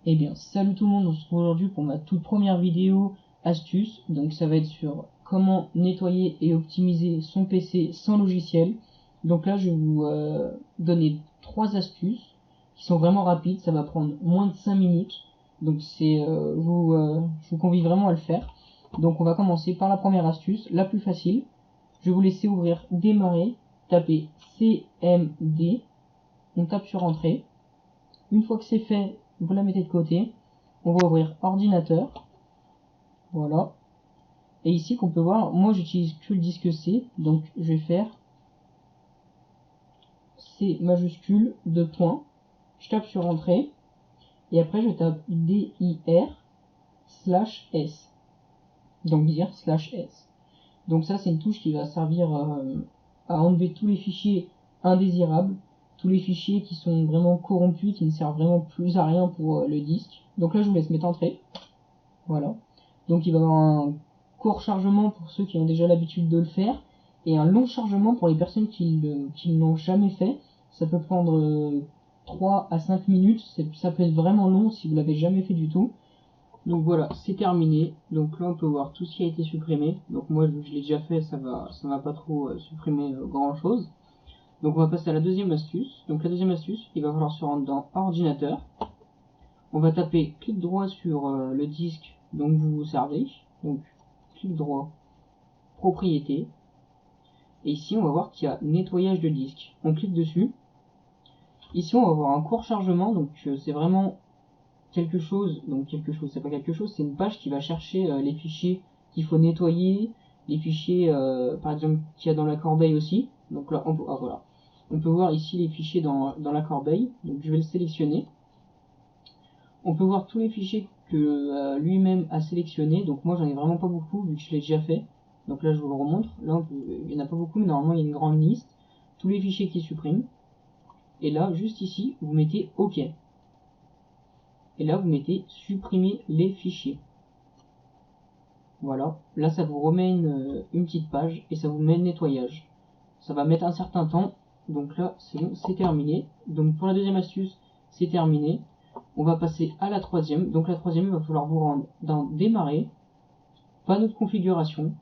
Eh bien, salut tout le monde, on se retrouve aujourd'hui pour ma toute première vidéo astuce. Donc ça va être sur comment nettoyer et optimiser son PC sans logiciel. Donc là, je vais vous donner 3 astuces qui sont vraiment rapides, ça va prendre moins de 5 minutes. Donc je vous convie vraiment à le faire. Donc on va commencer par la première astuce, la plus facile. Je vais vous laisser ouvrir démarrer, taper CMD, on tape sur entrée. Une fois que c'est fait, vous la mettez de côté. On va ouvrir ordinateur. Voilà. Et ici qu'on peut voir, moi j'utilise que le disque C. Donc je vais faire C majuscule, 2 points. Je tape sur entrée. Et après je tape dir/s. Donc dir/s. Donc ça c'est une touche qui va servir à enlever tous les fichiers indésirables. Tous les fichiers qui sont vraiment corrompus, qui ne servent vraiment plus à rien pour le disque. Donc là je vous laisse mettre entrée. Voilà. Donc il va y avoir un court chargement pour ceux qui ont déjà l'habitude de le faire, et un long chargement pour les personnes qui ne l'ont jamais fait. Ça peut prendre 3 à 5 minutes, ça peut être vraiment long si vous l'avez jamais fait du tout. Donc voilà, c'est terminé. Donc là on peut voir tout ce qui a été supprimé. Donc moi je l'ai déjà fait, ça va pas trop supprimer grand chose. Donc on va passer à la deuxième astuce. Donc la deuxième astuce, il va falloir se rendre dans ordinateur. On va taper clic droit sur le disque dont vous vous servez. Donc clic droit, propriété. Et ici on va voir qu'il y a nettoyage de disque. On clique dessus. Ici on va voir un court chargement. Donc c'est vraiment quelque chose. Donc quelque chose, c'est pas quelque chose, c'est une page qui va chercher les fichiers qu'il faut nettoyer. Les fichiers par exemple qu'il y a dans la corbeille aussi. Donc là voilà. On peut voir ici les fichiers dans la corbeille. Donc je vais le sélectionner. On peut voir tous les fichiers que lui-même a sélectionnés. Donc moi j'en ai vraiment pas beaucoup vu que je l'ai déjà fait. Donc là je vous le remontre. Là il n'y en a pas beaucoup, mais normalement il y a une grande liste. Tous les fichiers qui suppriment. Et là juste ici vous mettez OK. Et là vous mettez supprimer les fichiers. Voilà. Là ça vous remet une petite page et ça vous met le nettoyage. Ça va mettre un certain temps. Donc là c'est bon, c'est terminé. Donc pour la deuxième astuce c'est terminé. On va passer à la troisième. Donc la troisième, il va falloir vous rendre dans démarrer, panneau de configuration.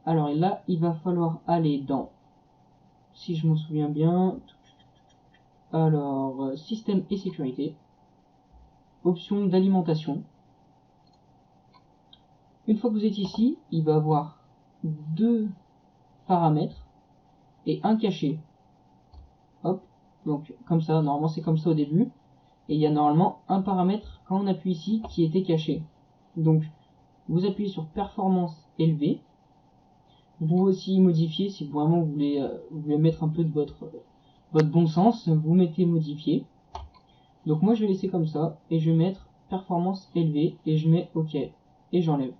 Alors là, il va falloir aller dans, si je m'en souviens bien, alors système et sécurité, option d'alimentation. Une fois que vous êtes ici, il va avoir 2 paramètres et un caché. Hop, donc comme ça, normalement c'est comme ça au début. Et il y a normalement un paramètre quand on appuie ici qui était caché. Donc vous appuyez sur performance élevée. Vous pouvez aussi modifier si vraiment vous voulez mettre un peu de votre bon sens, vous mettez modifier. Donc moi je vais laisser comme ça et je vais mettre performance élevée et je mets OK et j'enlève.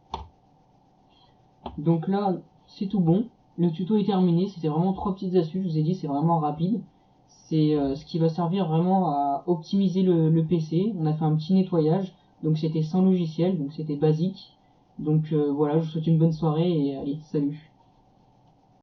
Donc là c'est tout bon, le tuto est terminé, c'était vraiment 3 petites astuces, je vous ai dit c'est vraiment rapide. C'est ce qui va servir vraiment à optimiser le PC. On a fait un petit nettoyage, donc c'était sans logiciel, donc c'était basique. Donc voilà, je vous souhaite une bonne soirée et allez, salut.